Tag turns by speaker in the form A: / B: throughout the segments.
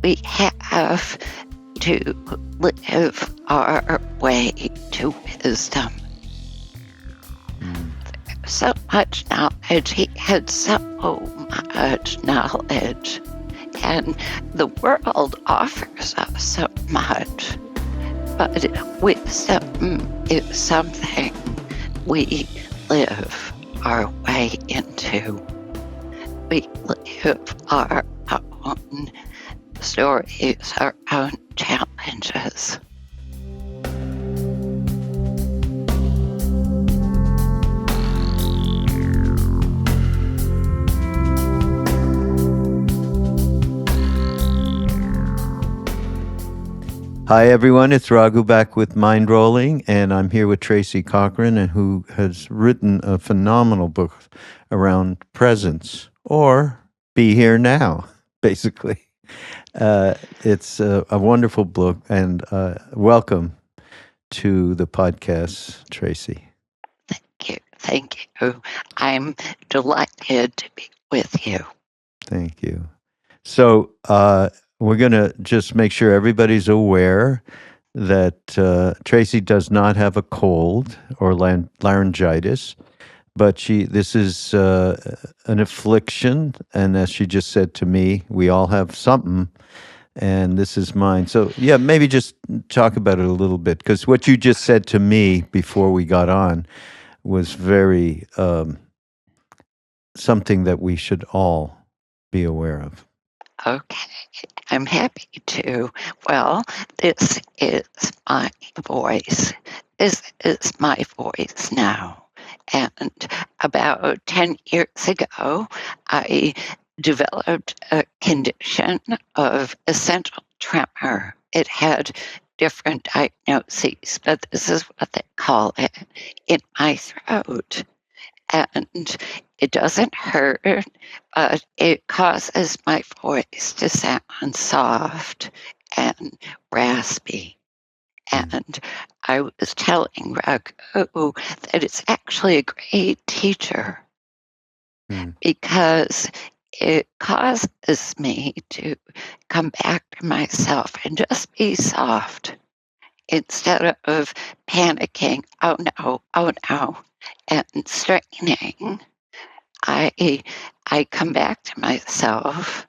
A: we have to live our way to wisdom. So much knowledge. He had so much knowledge. And the world offers us so much. But wisdom is something we live our way into. We live our own stories, our own challenges.
B: Hi, everyone. It's Raghu back with Mindrolling, and I'm here with Tracy Cochran, who has written a phenomenal book around presence, or be here now, basically. It's a wonderful book, and welcome to the podcast, Tracy.
A: Thank you. I'm delighted to be with you.
B: Thank you. So we're going to just make sure everybody's aware that Tracy does not have a cold or laryngitis, but this is an affliction, and as she just said to me, we all have something, and this is mine. So yeah, maybe just talk about it a little bit, because what you just said to me before we got on was very something that we should all be aware of.
A: Okay, I'm happy to. Well, this is my voice. This is my voice now. And about 10 years ago, I developed a condition of essential tremor. It had different diagnoses, but this is what they call it, in my throat. And it doesn't hurt, but it causes my voice to sound soft and raspy. And I was telling Raghu that it's actually a great teacher because it causes me to come back to myself and just be soft instead of panicking, oh no, and straining. I come back to myself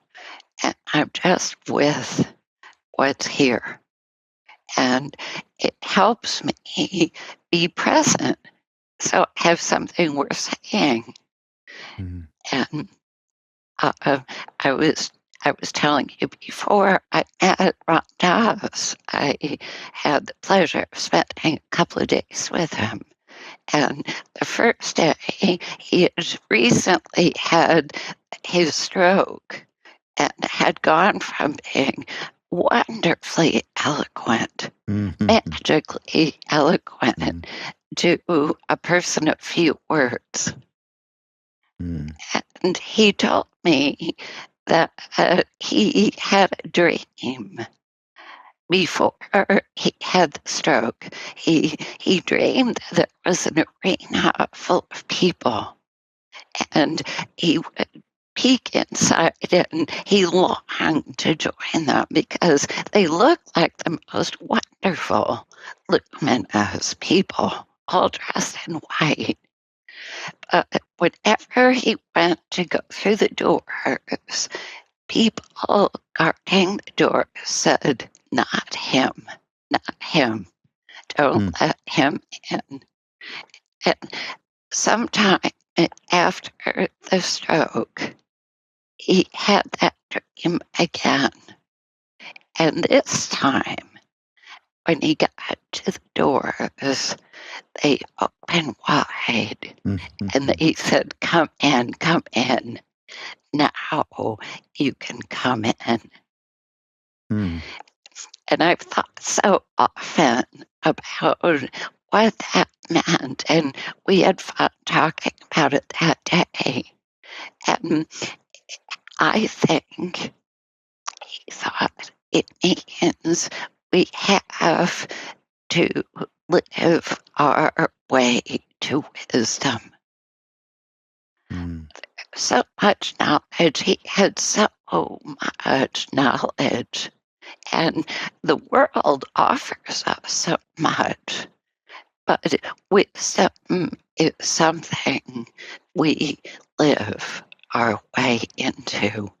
A: and I'm just with what's here. And it helps me be present. So I have something worth saying. And I was telling you before I met Ramdas, I had the pleasure of spending a couple of days with him. And the first day, he had recently had his stroke and had gone from being wonderfully eloquent, magically eloquent, to a person of few words. And he told me that he had a dream before he had the stroke. He dreamed that there was an arena full of people, and he would peek inside it, and he longed to join them because they looked like the most wonderful, luminous people, all dressed in white. But whenever he went to go through the doors, people guarding the doors said, not him, not him. Don't let him in. And sometime after the stroke, he had that dream again. And this time, when he got to the doors, they opened wide. And they said, come in, come in. Now you can come in. And I've thought so often about what that meant. And we had fun talking about it that day. And I think he thought it means we have to live our way to wisdom. so much knowledge. He had so much knowledge. And the world offers us so much. But wisdom is something we live our way into.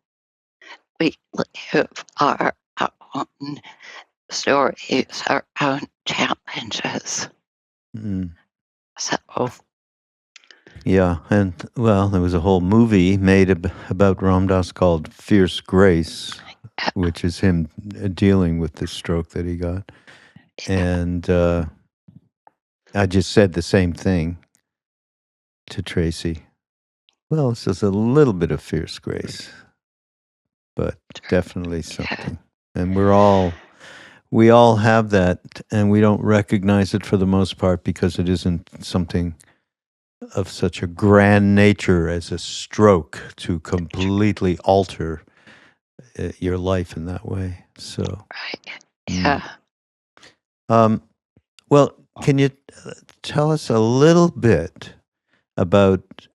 A: We live our own stories, our own challenges.
B: Mm.
A: So,
B: Yeah, and well, there was a whole movie made about Ram Dass called Fierce Grace, which is him dealing with the stroke that he got. And I just said the same thing to Tracy. Well, it's just a little bit of fierce grace, but definitely
A: yeah,
B: something. And we all have that, and we don't recognize it for the most part because it isn't something of such a grand nature as a stroke to completely alter your life in that way. So,
A: right.
B: mm.
A: Yeah.
B: um, well, can you tell us a little bit about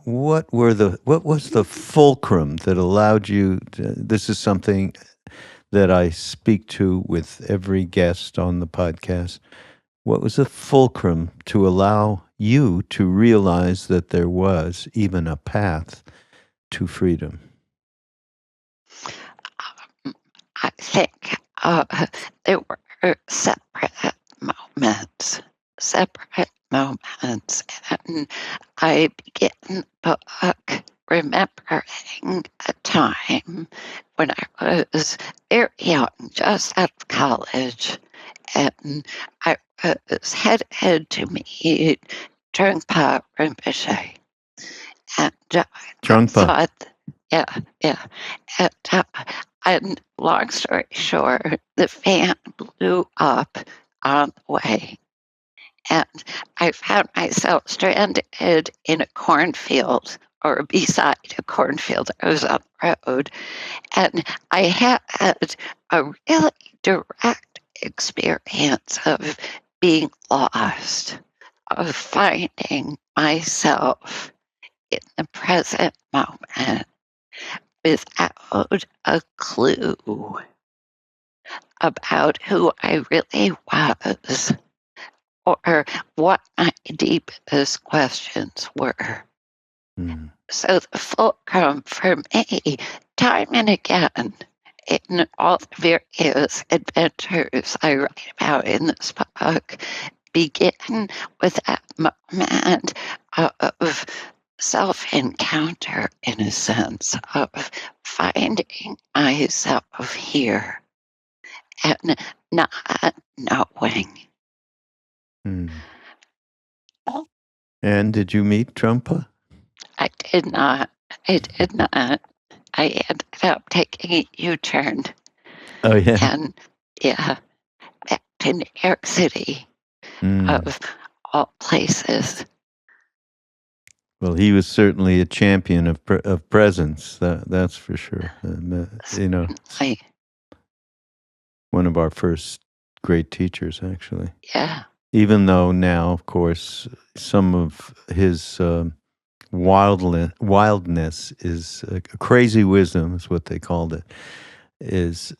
B: what was the fulcrum that allowed you this is something that I speak to with every guest on the podcast. What was the fulcrum to allow you to realize that there was even a path to freedom?
A: I think there were separate moments, and I begin the book remembering a time when I was very young, just out of college, and I was headed to meet Trungpa Rinpoche, and I
B: Trungpa.
A: thought, yeah, yeah, and, and long story short, the fan blew up on the way. And I found myself stranded in a cornfield or beside a cornfield. I was on the road. And I had a really direct experience of being lost, of finding myself in the present moment without a clue about who I really was or what my deepest questions were.
B: Mm.
A: So the fulcrum for me, time and again, in all the various adventures I write about in this book, begin with that moment of self encounter, in a sense, of finding myself here and not knowing.
B: Mm. And did you meet Trungpa?
A: I did not. I did not. I ended up taking a U turn
B: Oh, yeah.
A: and, yeah, back to New York City,
B: Mm.
A: of all places.
B: Well, he was certainly a champion of presence. That's for sure.
A: Like,
B: One of our first great teachers, actually.
A: yeah,
B: Even though now, of course, some of his wildness is crazy wisdom, is what they called it, is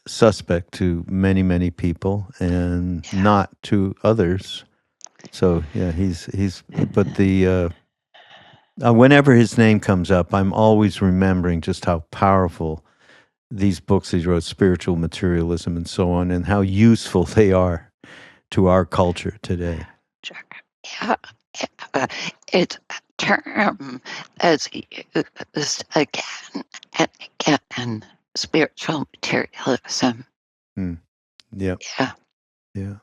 B: suspect to many, many people and
A: yeah,
B: not to others. So yeah, but the whenever his name comes up, I'm always remembering just how powerful these books he wrote, Spiritual Materialism and so on, and how useful they are to our culture today.
A: sure. Yeah, yeah. It's a term that's used again and again, spiritual materialism.
B: Hmm. Yeah,
A: Yeah,
B: yeah.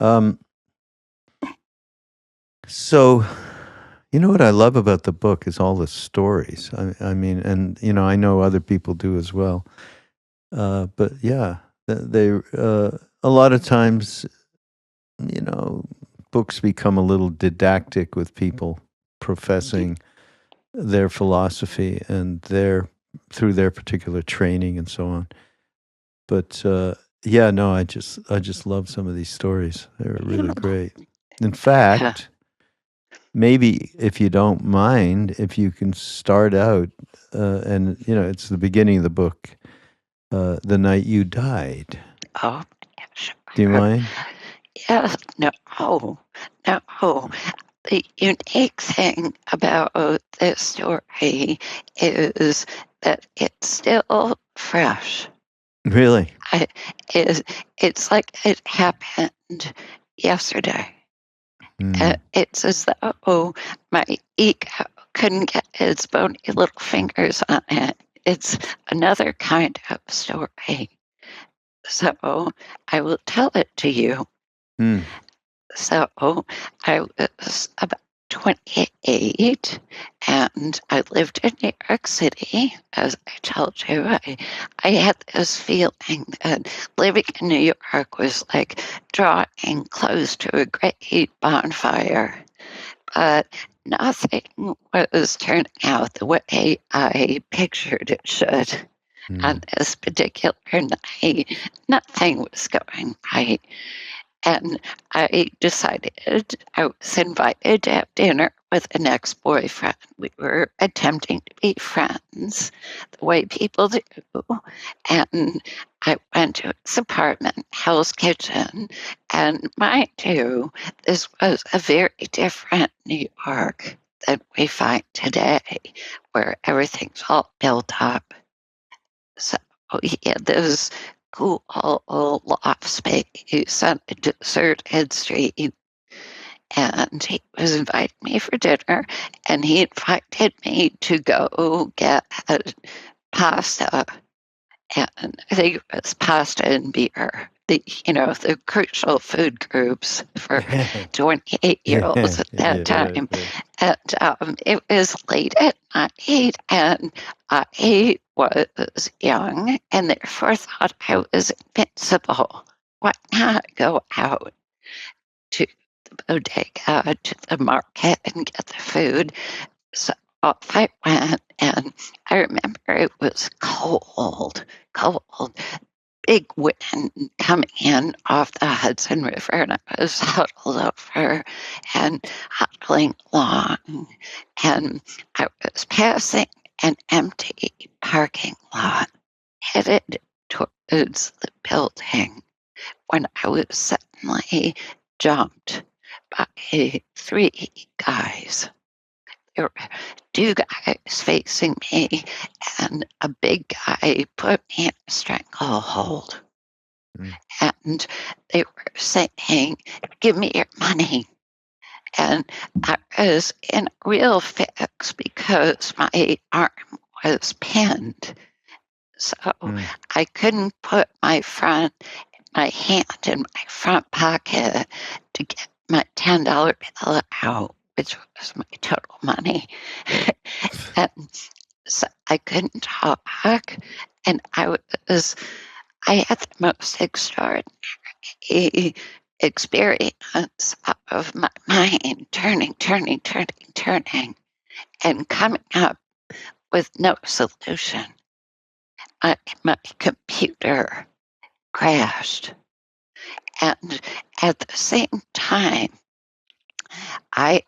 B: Um, so, you know what I love about the book is all the stories. I mean, and I know other people do as well. But yeah, they a lot of times, you know, books become a little didactic with people professing their philosophy and through their particular training and so on. But yeah, no, I just love some of these stories. They're really great. In
A: yeah.
B: fact, maybe if you don't mind, if you can start out, and it's the beginning of the book, the night you died.
A: Oh, yeah, sure.
B: Do you mind?
A: Yes, no, no. The unique thing about this story is that it's still fresh.
B: Really?
A: I, it's like it happened yesterday.
B: Mm.
A: It's as though my ego couldn't get its bony little fingers on it. It's another kind of story. So I will tell it to you.
B: Mm.
A: So I was about 28 and I lived in New York City. As I told you, I had this feeling that living in New York was like drawing close to a great bonfire. But nothing was turning out the way I pictured it should. On
B: Mm.
A: this particular night, nothing was going right. And I decided I was invited to have dinner with an ex boyfriend. We were attempting to be friends the way people do. And I went to his apartment, Hell's Kitchen. And mind you, this was a very different New York than we find today, where everything's all built up. So he had this cool loft space on a deserted street, and he was inviting me for dinner, and he invited me to go get pasta, and I think it was pasta and beer. The crucial food groups for 28-year-olds at that
B: Yeah,
A: time.
B: yeah.
A: And it was late at night, and I was young and therefore thought I was invincible. Why not go out to the bodega, to the market, and get the food? So off I went, and I remember it was cold, cold, big wind coming in off the Hudson River, and I was huddled over and huddling along, and I was passing an empty parking lot headed towards the building when I was suddenly jumped by three guys. There were two guys facing me, and a big guy put me in a stranglehold.
B: Mm.
A: And they were saying, "Give me your money." And I was in a real fix because my arm was pinned. So
B: Mm.
A: I couldn't put my hand in my front pocket to get my $10 bill out, which was my total money. And so I couldn't talk. And I had the most extraordinary experience of my mind turning, and coming up with no solution. My computer crashed. And at the same time, I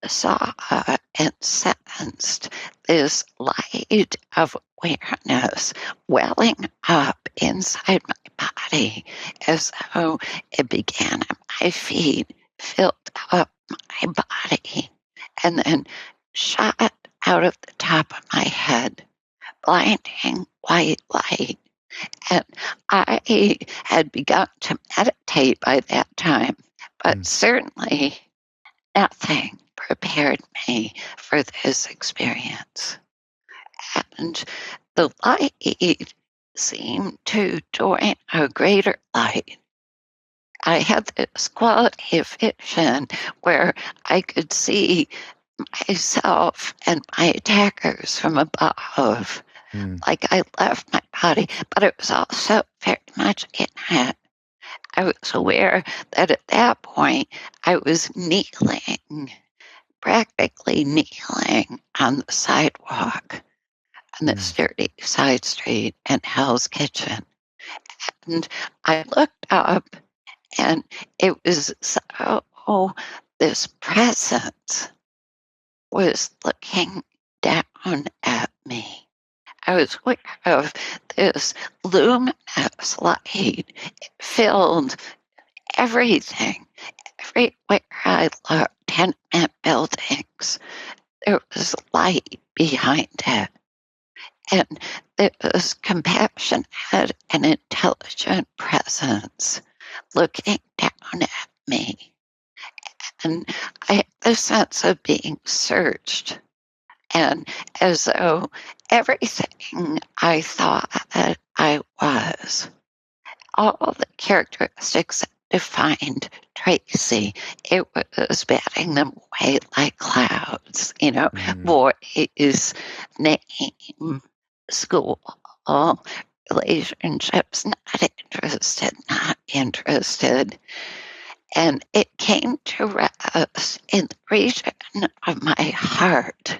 A: saw and sensed this light of awareness welling up inside my body as though it began at my feet, filled up my body, and then shot out of the top of my head, blinding white light. And I had begun to meditate by that time, but
B: Mm.
A: certainly nothing prepared me for this experience. And the light seemed to join a greater light. I had this quality of vision where I could see myself and my attackers from above.
B: Mm.
A: Like I left my body, but it was also very much in it. I was aware that at that point I was kneeling, practically kneeling on the sidewalk on this
B: Mm.
A: dirty side street in Hell's Kitchen. And I looked up, and it was so, this presence. was looking down at me. I was aware of this luminous light. It filled everything. Everywhere I looked, tenement buildings, there was light behind it. And there was compassionate and intelligent presence looking down at me. And I had the sense of being searched. And as though everything I thought that I was, all the characteristics that defined Tracy, it was batting them away like clouds. Boys, name, school, relationships, not interested, not interested. And it came to rest in the region of my heart,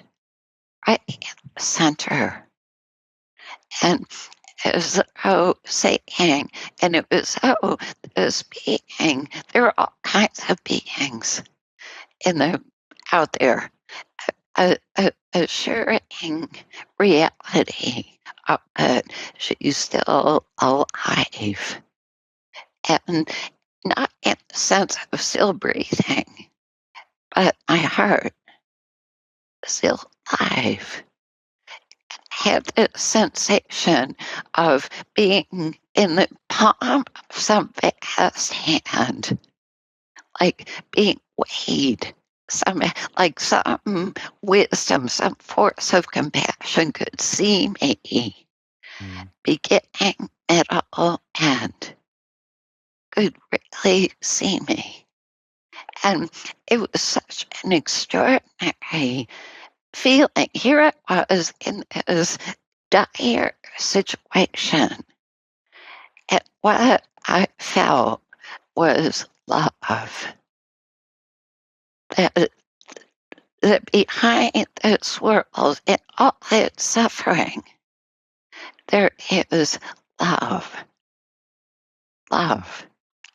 A: right in the center. And as saying, and it was this being, there are all kinds of beings out there, assuring reality that she's still alive. And not in the sense of still breathing, but my heart still alive. Had the sensation of being in the palm of some vast hand, like being weighed. Like some wisdom, some force of compassion could see me, beginning, middle, end, could really see me. And it was such an extraordinary feeling. Here I was in this dire situation. And what I felt was love. That, that behind this world, in all its suffering, there is love. Love.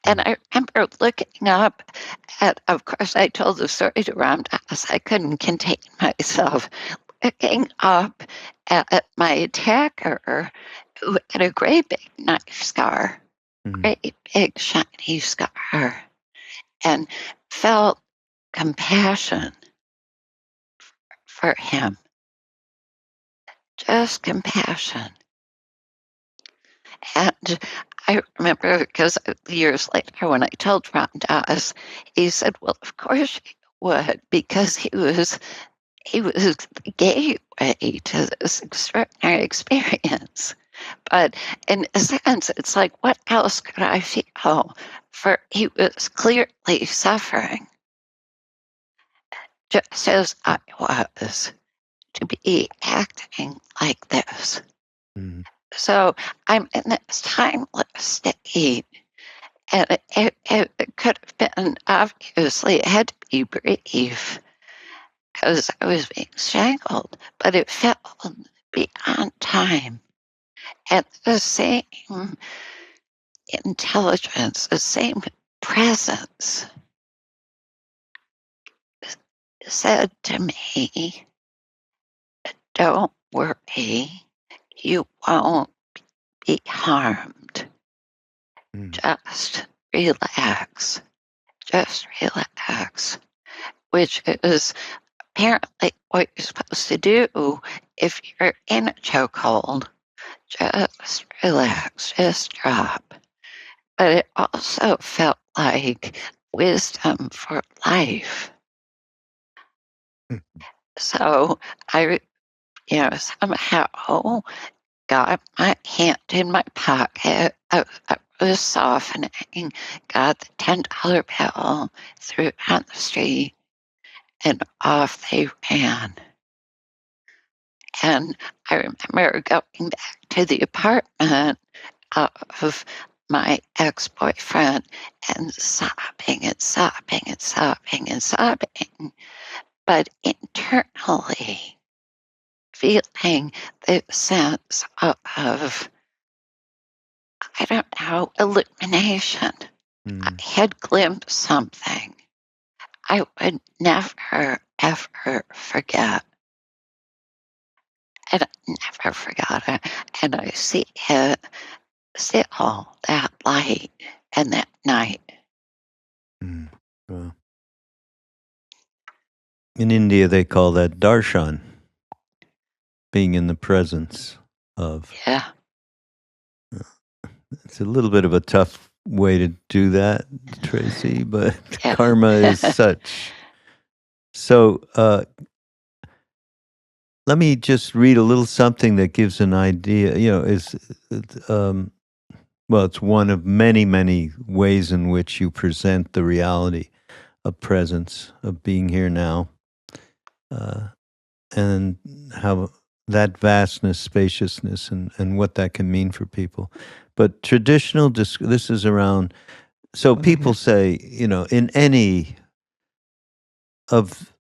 A: And I remember looking up at, of course, I told the story to Ramdas. I couldn't contain myself. Looking up at my attacker, who had a great big knife scar, great big shiny scar, and felt compassion for him. Just compassion. And I remember because years later when I told Ramdas, he said, well, of course you would, because he was the gateway to this extraordinary experience. But in a sense, it's like, what else could I feel? For he was clearly suffering, just as I was, to be acting like this. So I'm in this timeless state. And it could have been, obviously, it had to be brief because I was being strangled, but it felt beyond time. And the same intelligence, the same presence said to me, don't worry, you won't be harmed. Just relax. Just relax. Which is apparently what you're supposed to do if you're in a chokehold. Just relax, just drop. But it also felt like wisdom for life. So I, somehow got my hand in my pocket. I was softening, got the $10 bill, threw it on the street, and off they ran. And I remember going back to the apartment of my ex-boyfriend and sobbing and sobbing and sobbing and sobbing, but internally feeling the sense of, I don't know, illumination. I had glimpsed something I would never ever forget. And I never forgot it. And I see it still, that light and that night.
B: Mm. Well, in India, they call that darshan, being in the presence of.
A: Yeah.
B: It's a little bit of a tough way to do that, Tracy, but
A: Yeah.
B: karma is such. So let me just read a little something that gives an idea. Um, well, it's one of many, many ways in which you present the reality of presence, of being here now, uh, and how that vastness, spaciousness, and what that can mean for people. But this is around. So people say, in of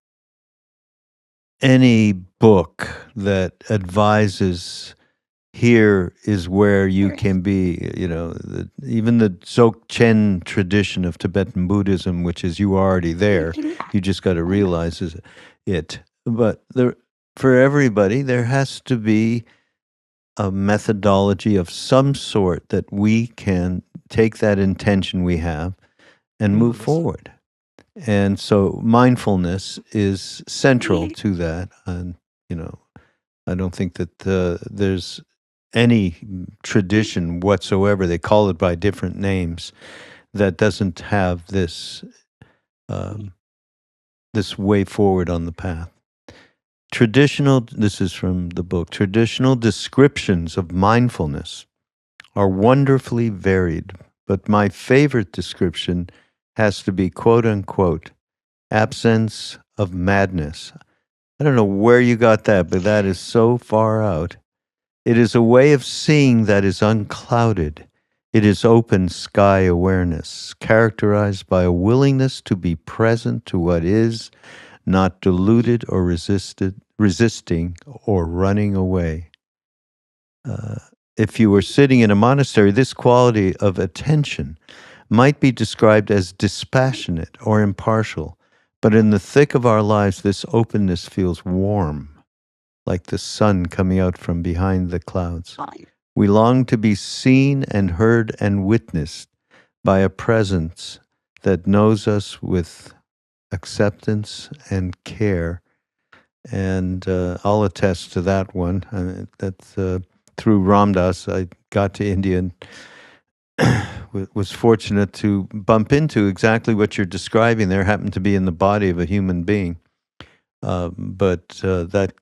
B: any book that advises here is where you can be, even the Dzogchen tradition of Tibetan Buddhism, which is you are already there, you just got to realize it. But for everybody, there has to be a methodology of some sort that we can take that intention we have and move forward. And so mindfulness is central to that. And, I don't think that there's any tradition whatsoever, they call it by different names, that doesn't have um, this way forward on the path. This is from the book, traditional descriptions of mindfulness are wonderfully varied, but my favorite description has to be quote unquote absence of madness. I don't know where you got that, but that is so far out. It is a way of seeing that is unclouded. It is open sky awareness, characterized by a willingness to be present to what is, not deluded or resisting or running away. If you were sitting in a monastery, this quality of attention might be described as dispassionate or impartial, but in the thick of our lives, this openness feels warm, like the sun coming out from behind the clouds. We long to be seen and heard and witnessed by a presence that knows us with acceptance and care. And I'll attest to that one. That's through Ramdas, I got to India and was fortunate to bump into exactly what you're describing there. Happened to be in the body of a human being. But that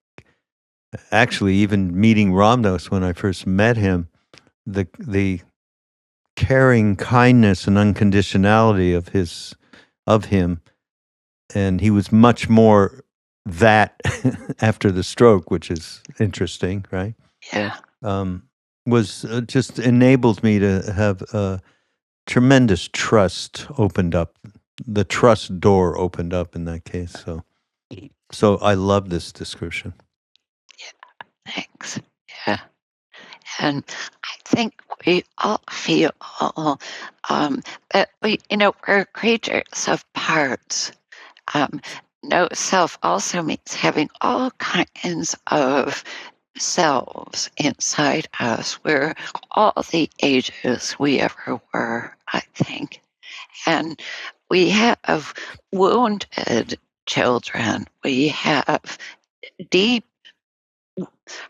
B: actually, even meeting Ramdas when I first met him, the caring kindness and unconditionality of him, and he was much more that after the stroke, which is interesting, right?
A: Yeah.
B: Was just enabled me to have tremendous trust opened up. The trust door opened up in that case. So I love this description.
A: Thanks. Yeah. And I think we all feel that we're creatures of parts. Um, no self also means having all kinds of selves inside us. We're all the ages we ever were, I think. And we have wounded children. We have deep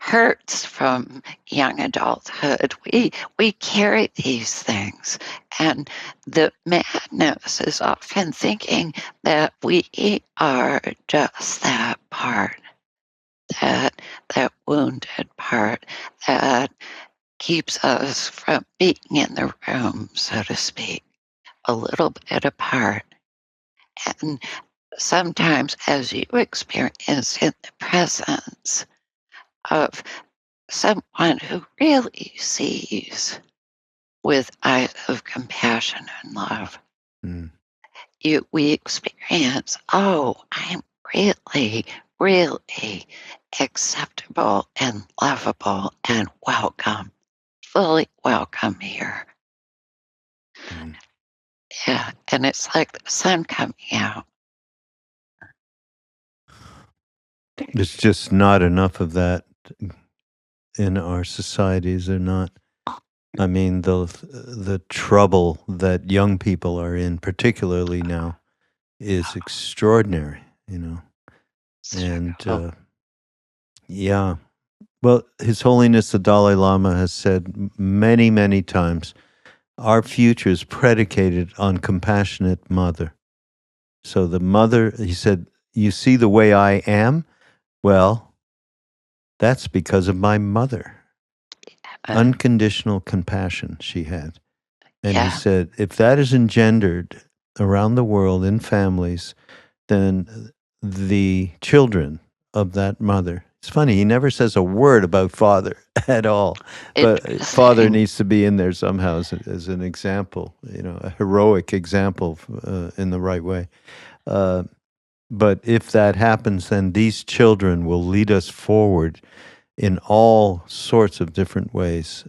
A: hurts from young adulthood. We carry these things, and the madness is often thinking that we are just that part, that wounded part that keeps us from being in the room, so to speak, a little bit apart. And sometimes, as you experience in the presence of someone who really sees with eyes of compassion and love,
B: Mm.
A: we experience, oh, I'm really, really acceptable and lovable and welcome, fully welcome here.
B: Mm.
A: Yeah, and it's like the sun coming out.
B: There's just not enough of that in our societies. They're not. I mean, the trouble that young people are in, particularly now, is extraordinary. And yeah. Well, His Holiness the Dalai Lama has said many, many times, our future is predicated on compassionate mother. So the mother, he said, you see the way I am? Well, that's because of my mother. Unconditional compassion she had. And he said, if that is engendered around the world in families, then the children of that mother. It's funny, he never says a word about father at all, but father needs to be in there somehow as an example, a heroic example in the right way. But if that happens, then these children will lead us forward in all sorts of different ways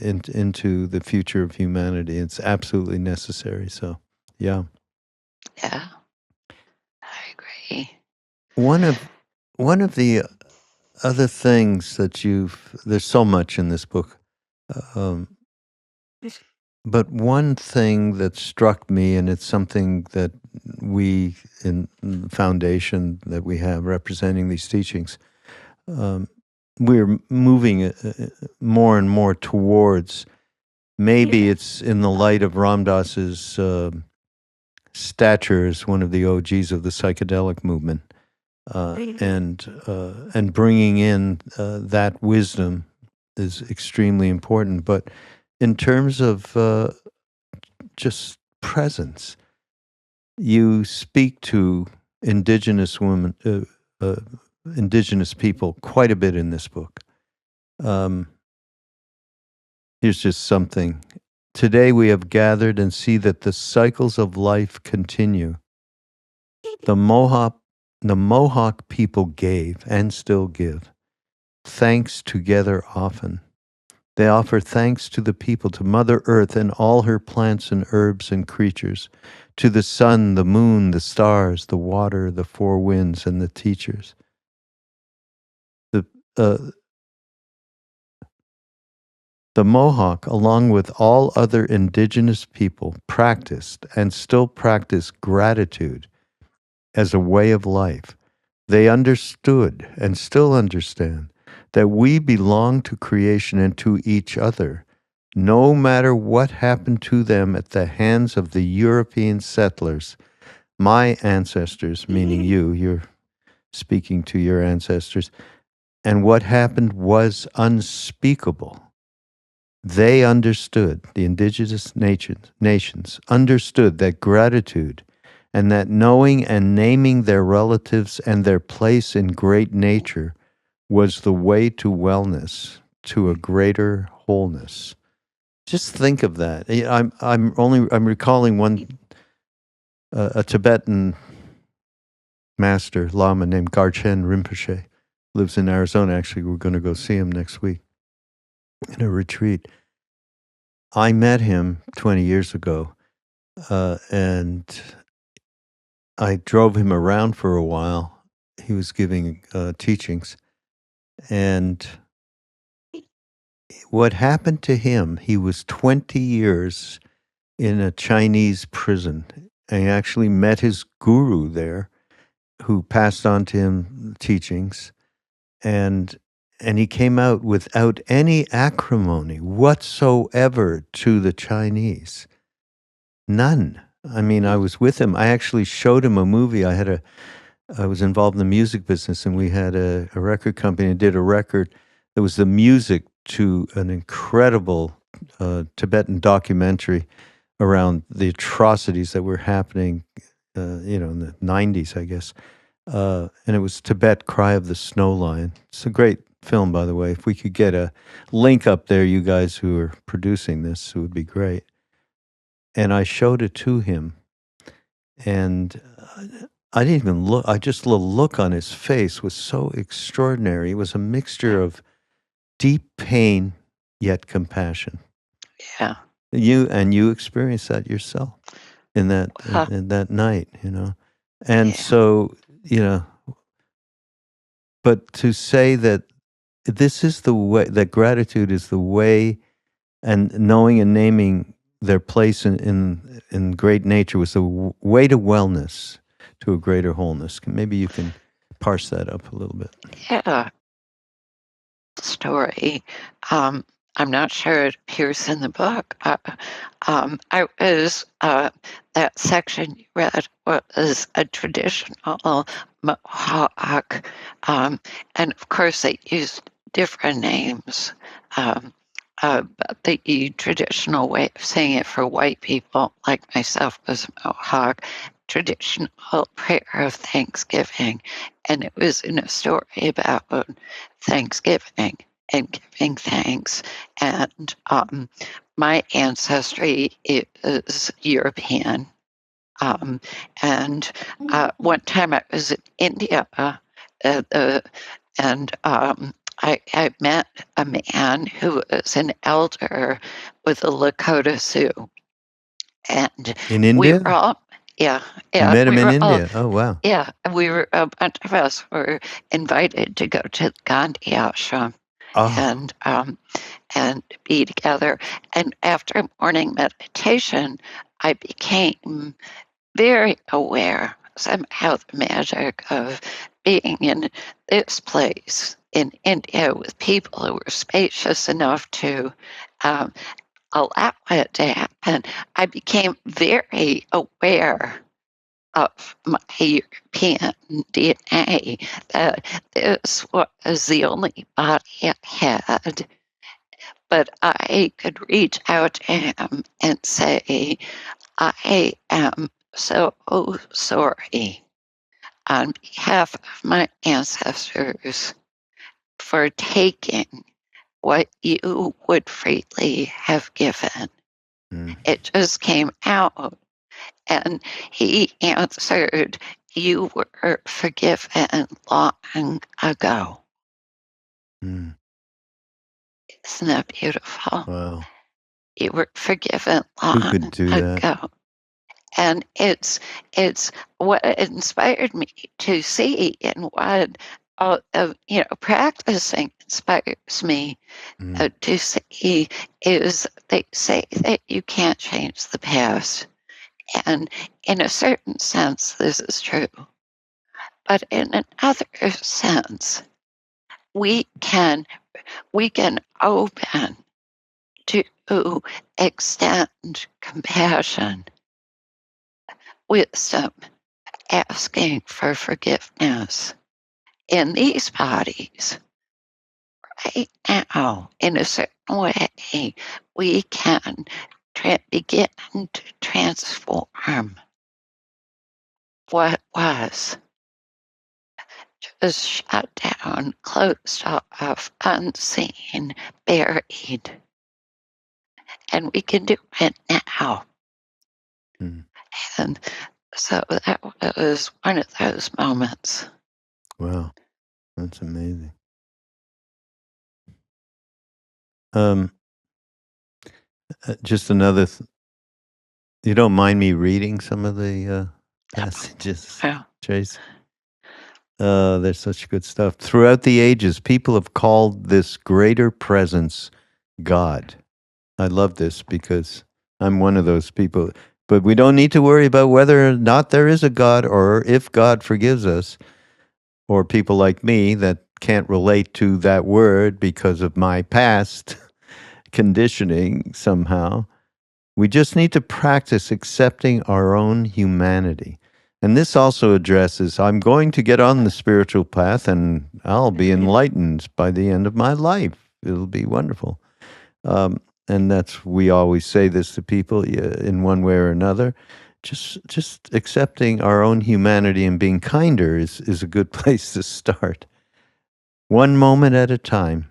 B: into the future of humanity. It's absolutely necessary. So, yeah.
A: Yeah, I agree.
B: One of the other things that there's so much in this book, um, but one thing that struck me, and it's something that we in the foundation that we have representing these teachings, we're moving more and more towards. Maybe it's in the light of Ram Dass's stature as one of the OGs of the psychedelic movement, and bringing in that wisdom is extremely important. But in terms of just presence, you speak to indigenous women, indigenous people quite a bit in this book. Here's just something. Today we have gathered and see that the cycles of life continue. The Mohawk people gave and still give thanks together often. They offer thanks to the people, to Mother Earth and all her plants and herbs and creatures, to the sun, the moon, the stars, the water, the four winds, and the teachers. The Mohawk, along with all other indigenous people, practiced and still practice gratitude as a way of life. They understood and still understand that we belong to creation and to each other, no matter what happened to them at the hands of the European settlers. My ancestors, meaning you're speaking to your ancestors, and what happened was unspeakable. They understood, the indigenous nations understood that gratitude and that knowing and naming their relatives and their place in great nature was the way to wellness, to a greater wholeness. Just think of that. I'm recalling a Tibetan master lama named Garchen Rinpoche, lives in Arizona. Actually, we're going to go see him next week in a retreat. I met him 20 years ago, and I drove him around for a while. He was giving teachings. And what happened to him, he was 20 years in a Chinese prison. And he actually met his guru there, who passed on to him teachings. And he came out without any acrimony whatsoever to the Chinese. None. I mean, I was with him. I actually showed him a movie. I was involved in the music business, and we had a record company and did a record that was the music to an incredible Tibetan documentary around the atrocities that were happening, in the 90s, I guess. And it was Tibet, Cry of the Snow Lion. It's a great film, by the way. If we could get a link up there, you guys who are producing this, it would be great. And I showed it to him, and I didn't even look. The look on his face was so extraordinary. It was a mixture of deep pain yet compassion.
A: Yeah.
B: You experienced that yourself in that in that night, And so, but to say that this is the way, that gratitude is the way, and knowing and naming their place in great nature was the way to wellness, to a greater wholeness. Maybe you can parse that up a little bit.
A: Yeah, story. Um, I'm not sure it appears in the book. I was that section you read was a traditional Mohawk, and of course they used different names. Um, but the traditional way of saying it for white people, like myself, was Mohawk. Traditional prayer of Thanksgiving, and it was in a story about Thanksgiving and giving thanks. And my ancestry is European. Um, and one time I was in India, and I met a man who was an elder with the Lakota Sioux. And
B: In
A: we were
B: India?
A: all, yeah,
B: You
A: yeah,
B: met him
A: we
B: in
A: were all,
B: India? Oh, wow.
A: yeah, we were, a bunch of us were invited to go to Gandhi ashram
B: Oh,
A: and and be together. And after morning meditation, I became very aware somehow the magic of being in this place in India with people who were spacious enough to um, allow it to happen. I became very aware of my European DNA, that this was the only body I had. But I could reach out to him and say, I am so sorry on behalf of my ancestors for taking what you would freely have given.
B: mm,
A: It just came out. And he answered, you were forgiven long ago.
B: mm.
A: Isn't that beautiful?
B: Wow.
A: You were forgiven
B: Who could
A: long
B: do that?
A: ago. And it's what inspired me to see, and what practicing inspires me
B: Mm,
A: to see is they say that you can't change the past, and in a certain sense this is true, but in another sense we can open to extend compassion, wisdom, asking for forgiveness in these bodies right now. In a certain way, we can begin to transform what was just shut down, closed off, unseen, buried. And we can do it now.
B: mm.
A: And so that was one of those moments.
B: Wow. That's amazing. Um, just another. You don't mind me reading some of the passages,
A: Well,
B: Tracy? There's such good stuff. Throughout the ages, people have called this greater presence God. I love this because I'm one of those people. But we don't need to worry about whether or not there is a God, or if God forgives us, or people like me that can't relate to that word because of my past conditioning somehow. We just need to practice accepting our own humanity. And this also addresses I'm going to get on the spiritual path and I'll be enlightened by the end of my life. It'll be wonderful. Um, and we always say this to people in one way or another. Just accepting our own humanity and being kinder is a good place to start. One moment at a time,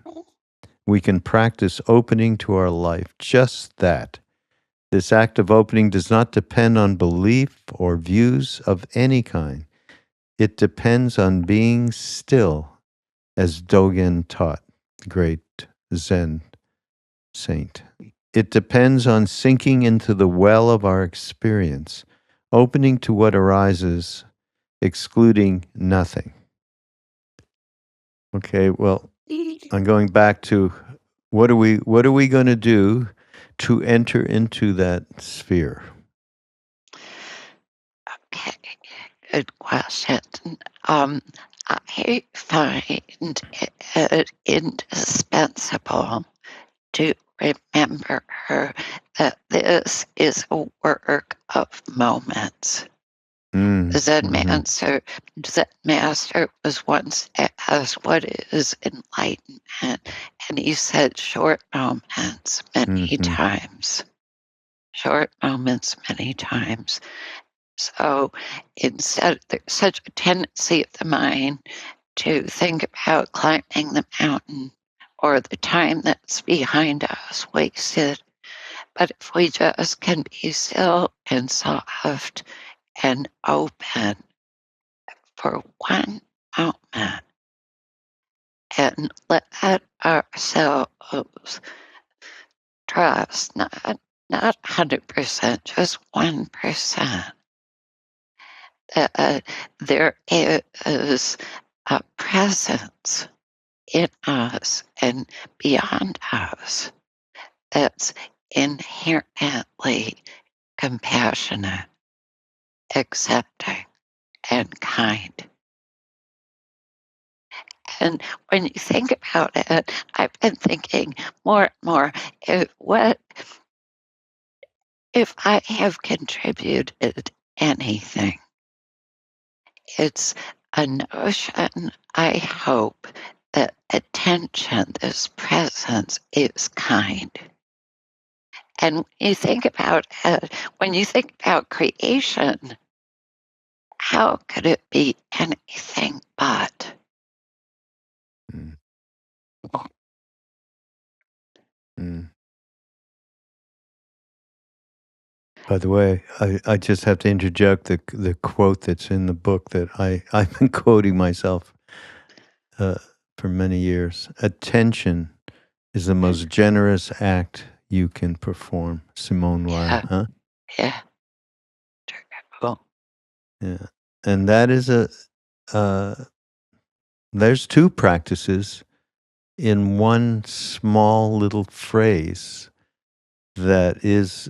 B: we can practice opening to our life, just that. This act of opening does not depend on belief or views of any kind. It depends on being still, as Dogen taught, the great Zen saint. It depends on sinking into the well of our experience, opening to what arises, excluding nothing. Okay, well, I'm going back to what are we going to do to enter into that sphere?
A: Okay, good question. Um, I find it indispensable to remember that this is a work of moments.
B: Mm-hmm.
A: Zen master was once asked, "What is enlightenment?" And he said, "Short moments, many
B: Mm-hmm.
A: times. Short moments, many times." So instead, there's such a tendency of the mind to think about climbing the mountain or the time that's behind us wasted. But if we just can be still and soft and open for one moment and let ourselves trust, not 100%, just 1%, that there is a presence in us and beyond us that's inherently compassionate, accepting, and kind. And when you think about it, I've been thinking more and more, what if I have contributed anything? It's a notion, I hope, that attention, this presence, is kind. And when you think about creation, how could it be anything but?
B: Mm-hmm. By the way, I just have to interject the quote that's in the book that I've been quoting myself uh, for many years. Attention is the most generous act you can perform. Simone Weil,
A: Yeah,
B: huh?
A: yeah, cool.
B: Yeah. And that is uh, there's two practices in one small little phrase that is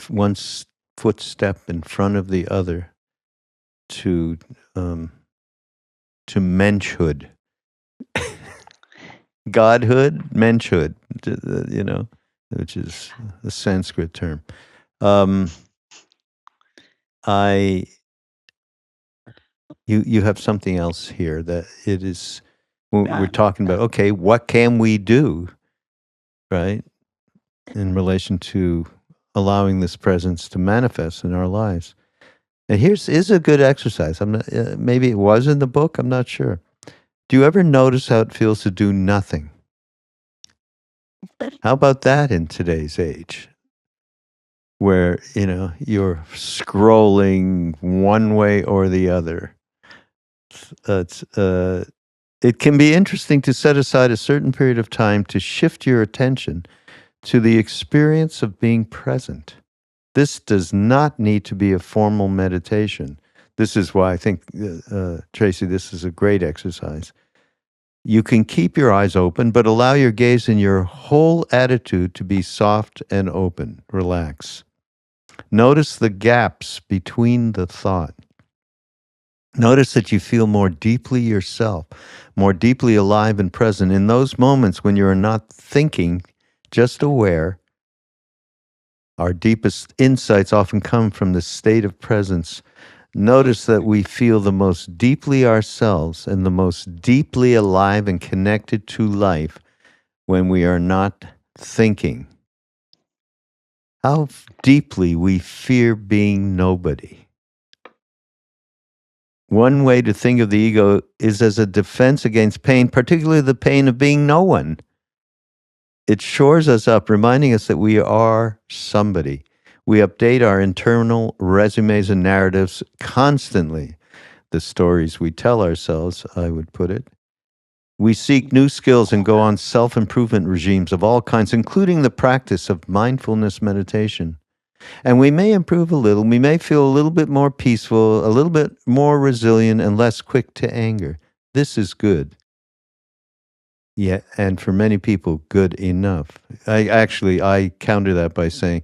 B: one footstep in front of the other to um, to menschhood, godhood, menschhood, which is a Sanskrit term. Um, I you have something else here that it is. We're talking about, okay, what can we do, right, in relation to allowing this presence to manifest in our lives. And here's is a good exercise. I'm not, maybe it was in the book. I'm not sure. Do you ever notice how it feels to do nothing? How about that in today's age, where you're scrolling one way or the other? It's it can be interesting to set aside a certain period of time to shift your attention to the experience of being present. This does not need to be a formal meditation. This is why I think, Tracy, this is a great exercise. You can keep your eyes open, but allow your gaze and your whole attitude to be soft and open. Relax. Notice the gaps between the thought. Notice that you feel more deeply yourself, more deeply alive and present. In those moments when you are not thinking, just aware, our deepest insights often come from the state of presence. Notice that we feel the most deeply ourselves and the most deeply alive and connected to life when we are not thinking. How deeply we fear being nobody. One way to think of the ego is as a defense against pain, particularly the pain of being no one. It shores us up, reminding us that we are somebody. We update our internal resumes and narratives constantly. The stories we tell ourselves, I would put it. We seek new skills and go on self improvement regimes of all kinds, including the practice of mindfulness meditation. And we may improve a little. We may feel a little bit more peaceful, a little bit more resilient, and less quick to anger. This is good. Yeah, and for many people, good enough. I counter that by saying,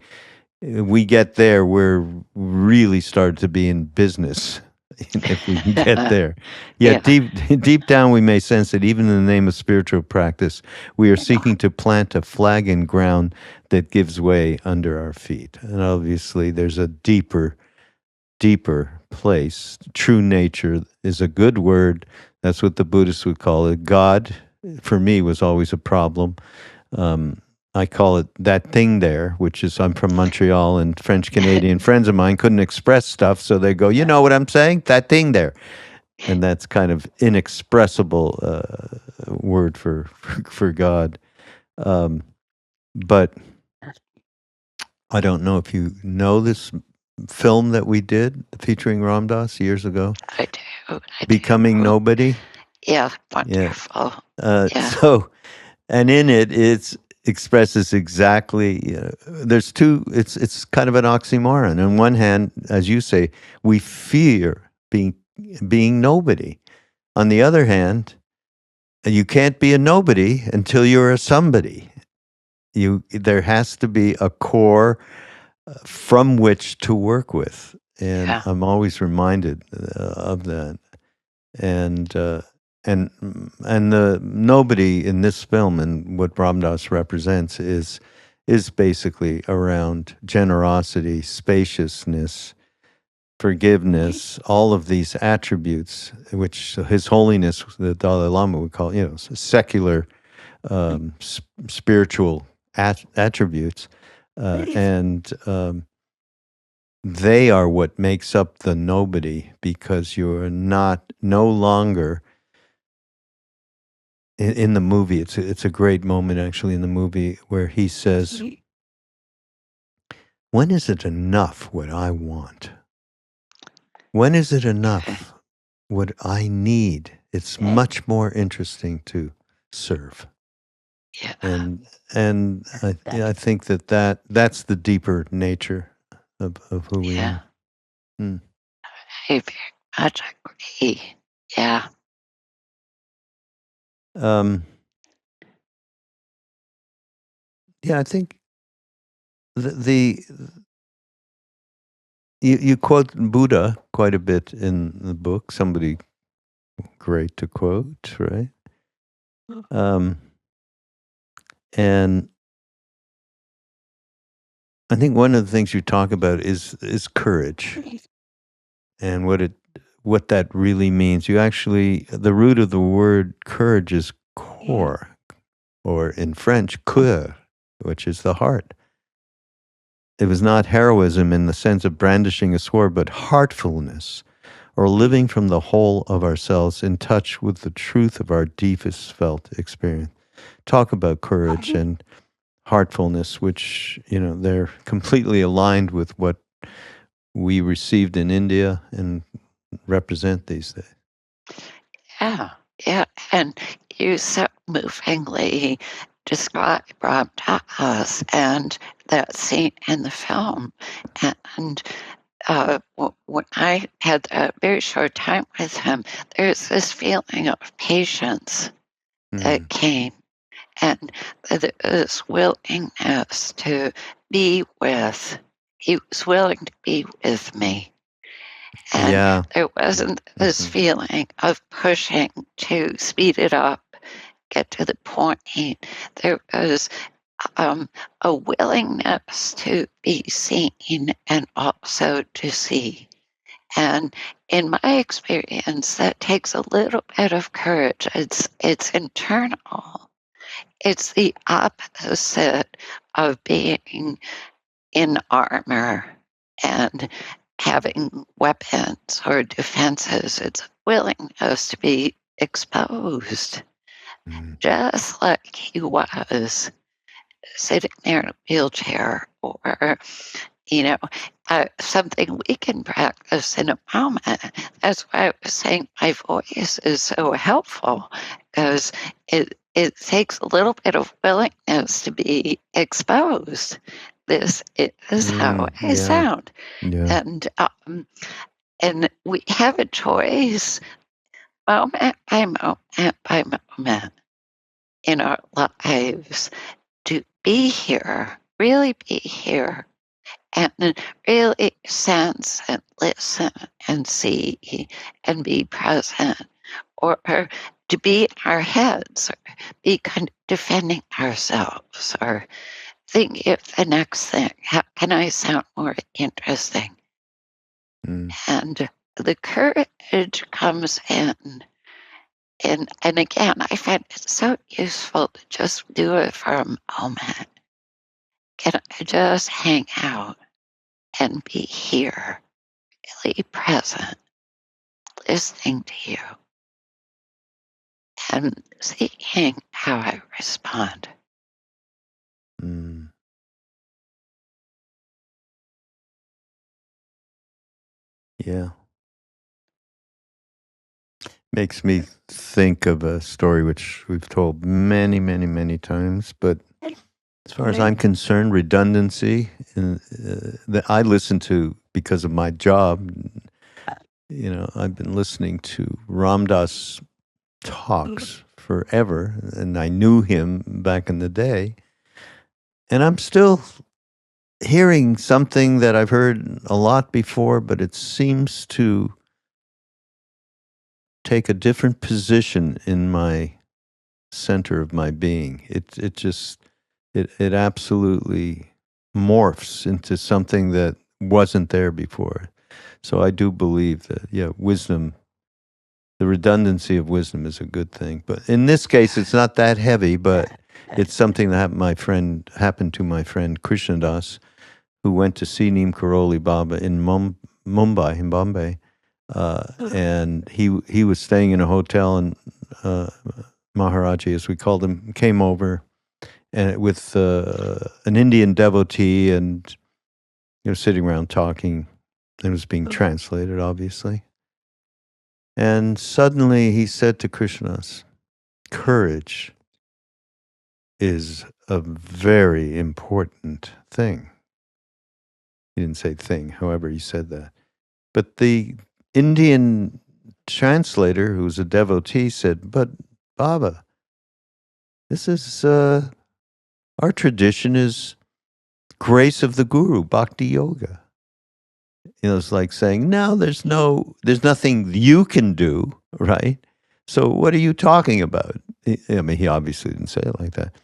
B: we get there, we're really started to be in business. If we can get there, yet
A: Yeah.
B: deep down, we may sense that even in the name of spiritual practice, we are seeking to plant a flag in ground that gives way under our feet. And obviously, there's a deeper place. True nature is a good word. That's what the Buddhists would call it. God, for me, was always a problem. Um, I call it that thing there, which is, I'm from Montreal, and French Canadian friends of mine couldn't express stuff, so they go, you know what I'm saying? That thing there. And that's kind of inexpressible word for God. Um, but I don't know if you know this film that we did featuring Ram Dass years ago,
A: I do. I
B: Becoming
A: do.
B: Nobody.
A: Yeah.
B: Yeah.
A: Wonderful. Yeah.
B: So, and in it, it expresses exactly. There's two. It's kind of an oxymoron. On one hand, as you say, we fear being nobody. On the other hand, you can't be a nobody until you're a somebody. There has to be a core from which to work with, and
A: Yeah.
B: I'm always reminded of that. And and the nobody in this film and what Ram Dass represents is basically around generosity, spaciousness, forgiveness, all of these attributes, which His Holiness the Dalai Lama would call, secular spiritual attributes, and they are what makes up the nobody, because you're no longer in the movie. It's a great moment actually in the movie where he says, "When is it enough what I want? When is it enough what I need? It's much more interesting to serve."
A: Yeah.
B: And I think that's the deeper nature of who we
A: Yeah.
B: are. Hmm.
A: I very much agree. Yeah.
B: Um, yeah, I think the you quote Buddha quite a bit in the book. Somebody great to quote, right? Um, and I think one of the things you talk about is courage and what that really means. You actually, the root of the word courage is core, or in French, cœur, which is the heart. It was not heroism in the sense of brandishing a sword, but heartfulness, or living from the whole of ourselves in touch with the truth of our deepest felt experience. Talk about courage and heartfulness, which, they're completely aligned with what we received in India and represent these days.
A: Yeah. Yeah. And you so movingly describe Ram Dass and that scene in the film. And when I had a very short time with him, there's this feeling of patience that
B: Mm.
A: came, and this willingness to be with. He was willing to be with me. And
B: Yeah.
A: there wasn't this
B: Mhm.
A: feeling of pushing to speed it up, get to the point. There was a willingness to be seen and also to see. And in my experience, that takes a little bit of courage. It's internal. It's the opposite of being in armor and having weapons or defenses. It's a willingness to be exposed,
B: Mm.
A: just like he was sitting there in a wheelchair, or you know, something we can practice in a moment. That's why I was saying my voice is so helpful, because it takes a little bit of willingness to be exposed. This is how I
B: Yeah.
A: sound,
B: Yeah.
A: and and we have a choice moment by moment in our lives to be here, really be here, and really sense and listen and see and be present, or to be in our heads, or be kind of defending ourselves, or think if the next thing, how can I sound more interesting?
B: Mm.
A: And the courage comes in. And again, I find it so useful to just do it for a moment. Can I just hang out and be here, really present, listening to you, and seeing how I respond?
B: Mm. Yeah. Makes me think of a story which we've told many, many, many times, but as far as I'm concerned, redundancy that I listen to because of my job. I've been listening to Ram Dass talks forever, and I knew him back in the day, and I'm still hearing something that I've heard a lot before, but it seems to take a different position in my center of my being. It absolutely morphs into something that wasn't there before. So I do believe that, yeah, wisdom, the redundancy of wisdom is a good thing. But in this case, it's not that heavy, but it's something that happened to my friend Krishnadas, who went to see Neem Karoli Baba in Mumbai, in Bombay. And he was staying in a hotel, and Maharaji, as we called him, came over and with an Indian devotee, and sitting around talking. It was being translated, obviously. And suddenly he said to Krishnas, "Courage is a very important thing." He didn't say thing, however, he said that. But the Indian translator, who's a devotee, said, "But Baba, this is our tradition is grace of the Guru, Bhakti Yoga." It's like saying, "No, there's nothing you can do, right? So what are you talking about?" I mean, he obviously didn't say it like that.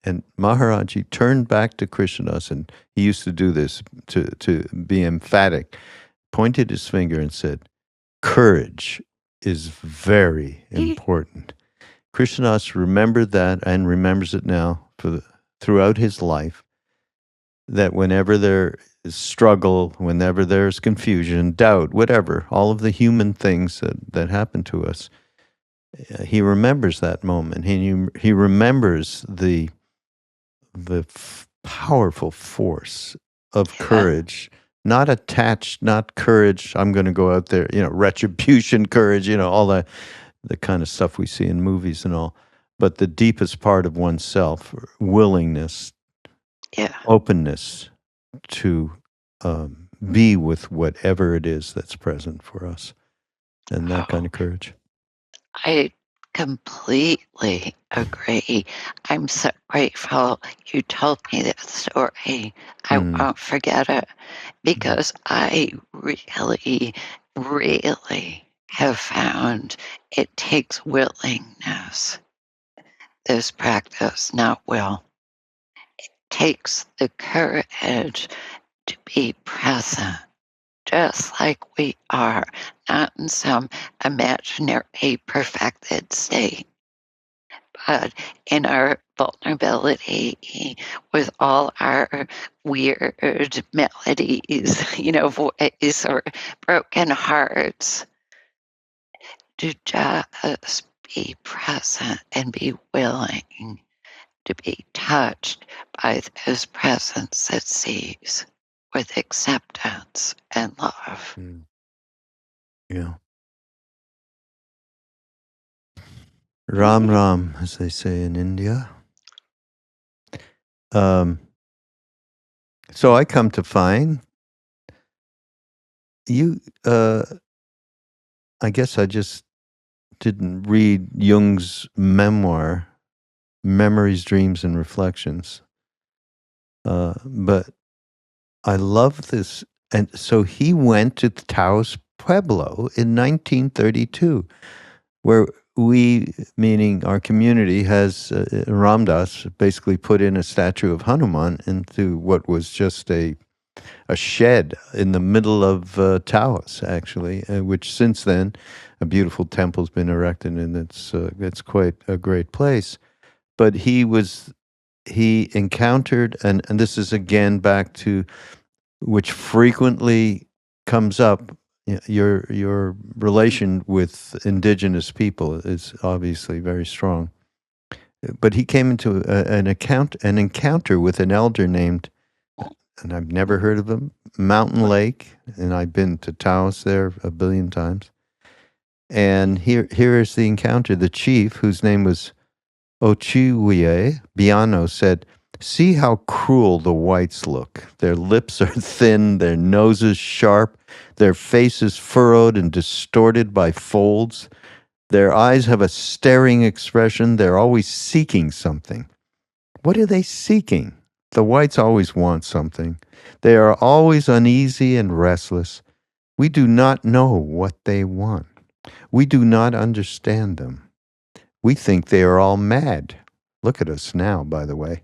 B: And Maharaji turned back to Krishnadas, and he used to do this to be emphatic, pointed his finger and said, "Courage is very important." Krishnadas remembered that and remembers it now throughout his life, that whenever there is struggle, whenever there's confusion, doubt, whatever, all of the human things that happen to us, he remembers that moment. He remembers the powerful force of courage, not attached, not courage, I'm going to go out there, retribution courage, all the kind of stuff we see in movies and all, but the deepest part of oneself, willingness, openness to be with whatever it is that's present for us, and that kind of courage.
A: I completely agree. I'm so grateful you told me that story. I won't forget it, because I really, really have found it takes willingness. This practice, not will, takes the courage to be present, just like we are, not in some imaginary perfected state, but in our vulnerability, with all our weird melodies, voice, or broken hearts, to just be present and be willing to be touched by this presence that sees, with acceptance and love.
B: Yeah. Ram Ram, as they say in India. So I come to find you, I guess I just didn't read Jung's memoir, Memories, Dreams, and Reflections. But I love this. And so he went to Taos Pueblo in 1932, where we, meaning our community, has Ramdas basically put in a statue of Hanuman into what was just a shed in the middle of Taos, actually, which since then a beautiful temple's been erected, and it's quite a great place. But he encountered, and this is again back to which frequently comes up. Your relation with indigenous people is obviously very strong. But he came into an encounter with an elder named, and I've never heard of him, Mountain Lake, and I've been to Taos there a billion times. And here is the encounter. The chief, whose name was Ochiwie Biano, said, "See how cruel the whites look. Their lips are thin, their noses sharp, their faces furrowed and distorted by folds. Their eyes have a staring expression. They're always seeking something. What are they seeking? The whites always want something. They are always uneasy and restless. We do not know what they want. We do not understand them. We think they are all mad. Look at us now, by the way.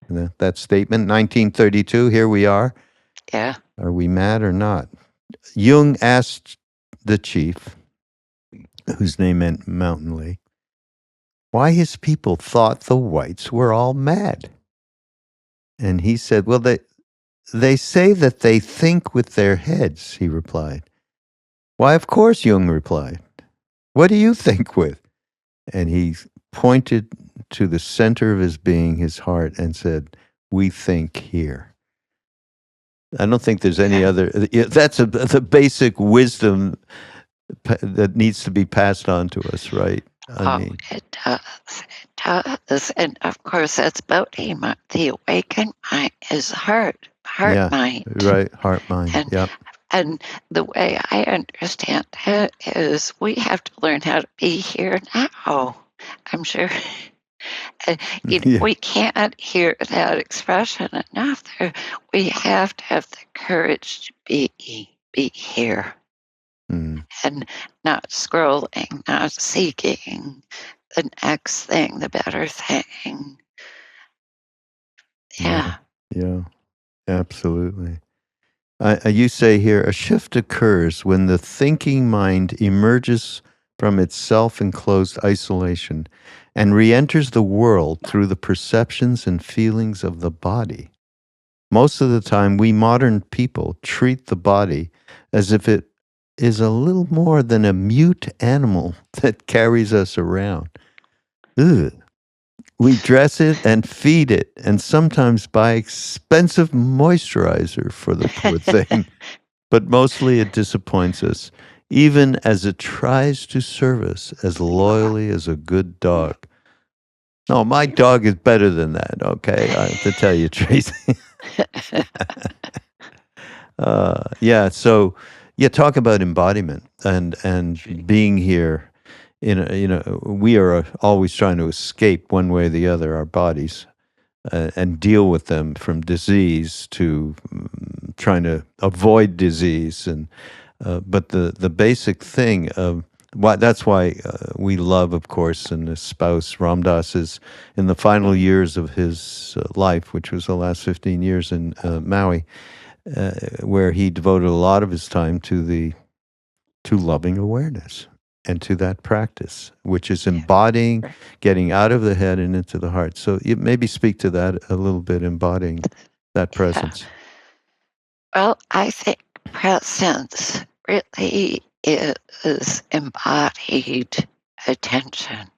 B: That statement, 1932, here we are.
A: Yeah.
B: Are we mad or not?" Jung asked the chief, whose name meant Mountain Lake, why his people thought the whites were all mad. And he said, "Well, they say that they think with their heads," he replied. "Why, of course," Jung replied. "What do you think with?" And he pointed to the center of his being, his heart, and said, "We think here." I don't think there's any other. That's the basic wisdom that needs to be passed on to us, right? I mean,
A: It does. It does. And of course, that's Bodhi. The awakened mind is heart
B: yeah,
A: mind.
B: right. Heart, mind.
A: And
B: Yep.
A: and the way I understand it is we have to learn how to be here now. I'm sure
B: Yeah.
A: we can't hear that expression enough. We have to have the courage to be here
B: Mm,
A: and not scrolling, not seeking the next thing, the better thing.
B: yeah.
A: Yeah.
B: Yeah. Absolutely. You say here a shift occurs when the thinking mind emerges from its self enclosed isolation and re enters the world through the perceptions and feelings of the body. Most of the time, we modern people treat the body as if it is a little more than a mute animal that carries us around. Ugh. We dress it and feed it, and sometimes buy expensive moisturizer for the poor thing. But mostly it disappoints us, even as it tries to serve us as loyally as a good dog. No, my dog is better than that, okay? I have to tell you, Tracy. Yeah, so yeah, talk about embodiment and being here. We are always trying to escape one way or the other our bodies and deal with them, from disease to trying to avoid disease. And but the basic thing of that's why we love, of course, and espouse Ramdas is in the final years of his life, which was the last 15 years in Maui, where he devoted a lot of his time to loving awareness and to that practice, which is embodying, getting out of the head and into the heart. So you maybe speak to that a little bit, embodying that
A: Yeah.
B: presence.
A: Well, I think presence really is embodied attention.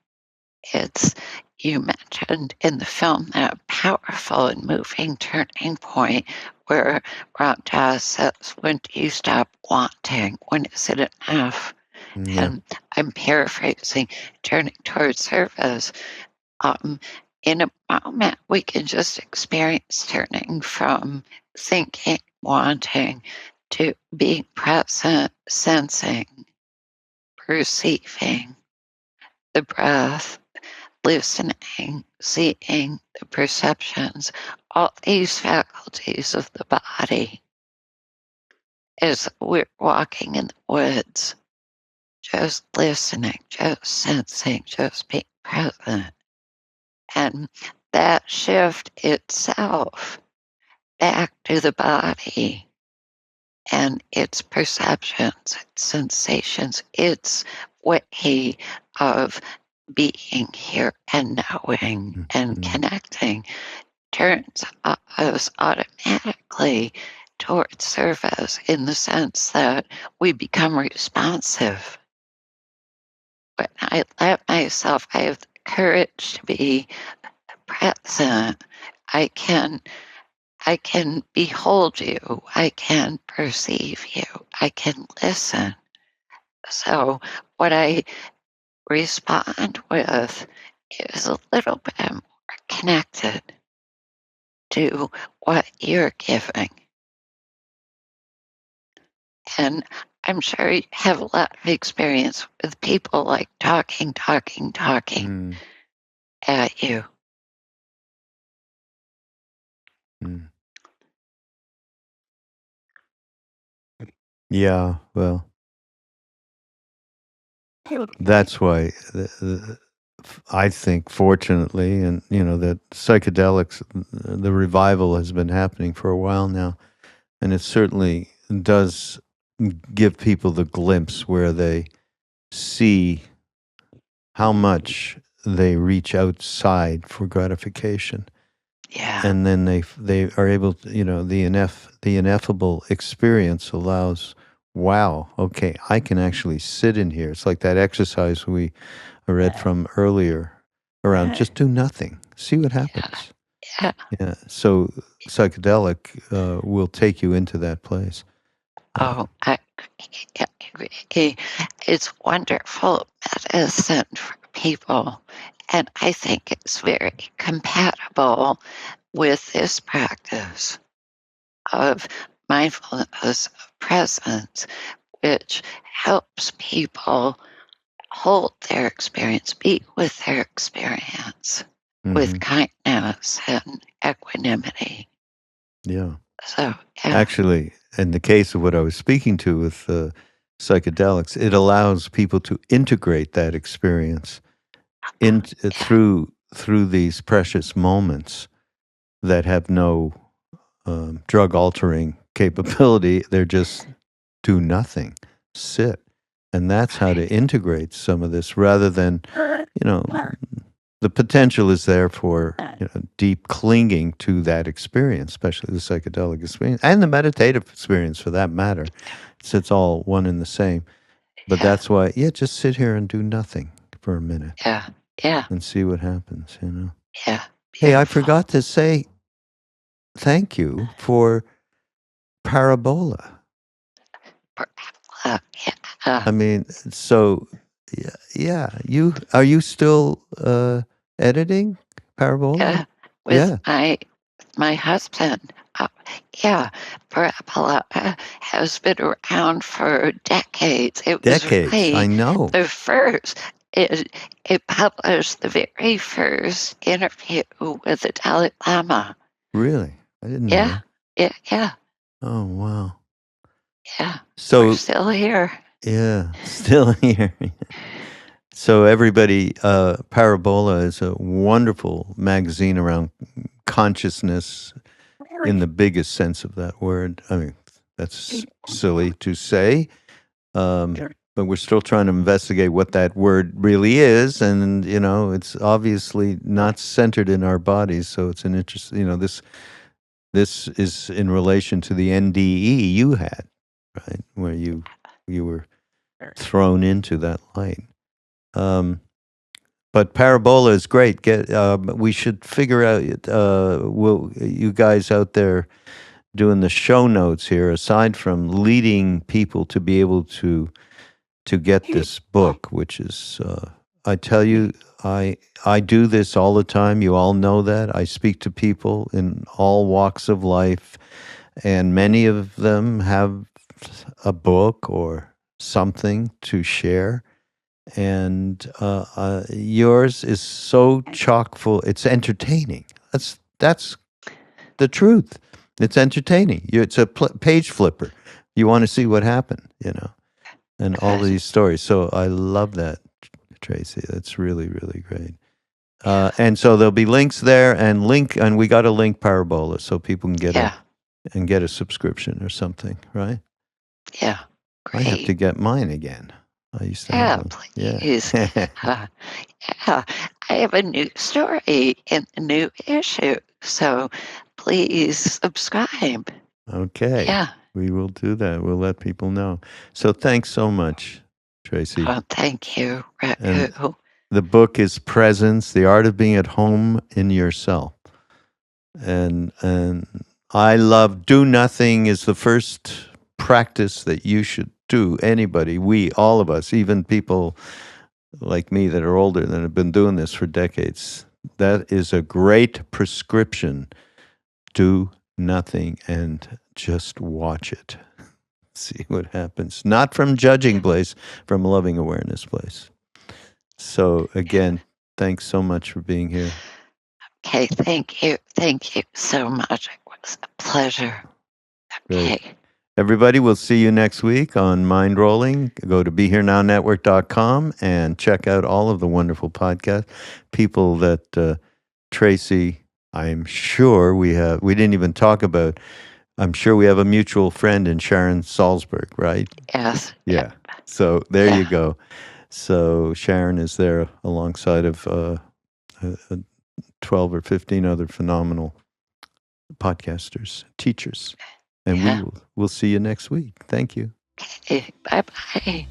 A: It's, you mentioned in the film that powerful and moving turning point where Ramdas says, when do you stop wanting? When is it enough?
B: Yeah.
A: And I'm paraphrasing, turning towards service. Um, in a moment, we can just experience turning from thinking, wanting, to being present, sensing, perceiving. the breath, listening, seeing the perceptions, all these faculties of the body as we're walking in the woods, just listening, just sensing, just being present. And that shift itself back to the body and its perceptions, its sensations, its way of being here and knowing and connecting turns us automatically towards service in the sense that we become responsive. When I let myself, I have the courage to be present. I can behold you. I can perceive you. I can listen. So what I respond with is a little bit more connected to what you're giving. And I'm sure you have a lot of experience with people like talking at you.
B: Yeah, well, that's why I think, fortunately, and that psychedelics, the revival has been happening for a while now, and it certainly does give people the glimpse where they see how much they reach outside for gratification.
A: Yeah.
B: And then they are able to, the ineffable experience allows, wow, okay, I can actually sit in here. It's like that exercise we read from earlier around just do nothing, see what happens.
A: Yeah.
B: Yeah. So psychedelic will take you into that place.
A: Oh, I agree. It's wonderful medicine for people. And I think it's very compatible with this practice of mindfulness of presence, which helps people hold their experience, be with their experience with kindness and equanimity.
B: Yeah.
A: So, yeah.
B: Actually, in the case of what I was speaking to with psychedelics, it allows people to integrate that experience through these precious moments that have no drug altering capability. They're just do nothing, sit, and that's how to integrate some of this rather than the potential is there for deep clinging to that experience, especially the psychedelic experience and the meditative experience for that matter. It's all one and the same. But that's why, just sit here and do nothing for a minute.
A: Yeah. Yeah.
B: And see what happens,
A: Yeah.
B: Hey, I
A: Beautiful.
B: forgot to say thank you for Parabola.
A: Yeah.
B: I mean, so are you still editing Parabola?
A: With
B: Yeah.
A: my husband. Yeah, Parabola has been around for decades. It was
B: Decades, I
A: really
B: know.
A: the first. It published the very first interview with the Dalai Lama.
B: Really? I didn't know
A: Yeah,
B: that.
A: yeah,
B: Oh, wow.
A: yeah. We're
B: So,
A: still here.
B: yeah, still here. So everybody, Parabola is a wonderful magazine around consciousness in the biggest sense of that word. I mean, that's silly to say, but we're still trying to investigate what that word really is, and it's obviously not centered in our bodies. So it's an interest. This is in relation to the NDE you had, right, where you were thrown into that light. But Parabola is great. We should figure out. Will you guys out there doing the show notes here? Aside from leading people to be able to get this book, which is, I tell you, I do this all the time. You all know that. I speak to people in all walks of life, and many of them have a book or something to share. and yours is so chock full. It's entertaining. That's the truth. It's entertaining. It's a page flipper. You want to see what happened, and all
A: Good.
B: these stories. So I love that, Tracy. That's really, really great.
A: Yeah.
B: And so there'll be links there, and we got a link Parabola so people can
A: Yeah.
B: get a subscription or something, right?
A: Yeah.
B: I have to
A: Great.
B: get mine again. I used to have
A: Yeah,
B: one. Yeah.
A: please. Uh, yeah, I have a new story in a new issue, so please subscribe.
B: Okay.
A: Yeah.
B: We will do that. We'll let people know. So thanks so much, Tracy.
A: Oh, thank you,
B: And
A: Raghu.
B: the book is Presence, The Art of Being at Home in Yourself. And I love do nothing is the first practice that you should do. Anybody, all of us, even people like me that are older that have been doing this for decades. That is a great prescription. Do nothing and just watch it. See what happens. Not from judging place, from loving awareness place. So again, thanks so much for being here.
A: Okay, thank you. Thank you so much. It was a pleasure.
B: Great.
A: Okay.
B: Everybody, we'll see you next week on Mindrolling. Go to BeHereNowNetwork.com and check out all of the wonderful podcasts. People that Tracy, I'm sure we didn't even talk about. I'm sure we have a mutual friend in Sharon Salzberg, right?
A: Yes.
B: Yeah. So there you
A: Yeah.
B: go. So Sharon is there alongside of 12 or 15 other phenomenal podcasters, teachers. And
A: Yeah.
B: we'll see you next week. Thank you.
A: Okay. Bye bye.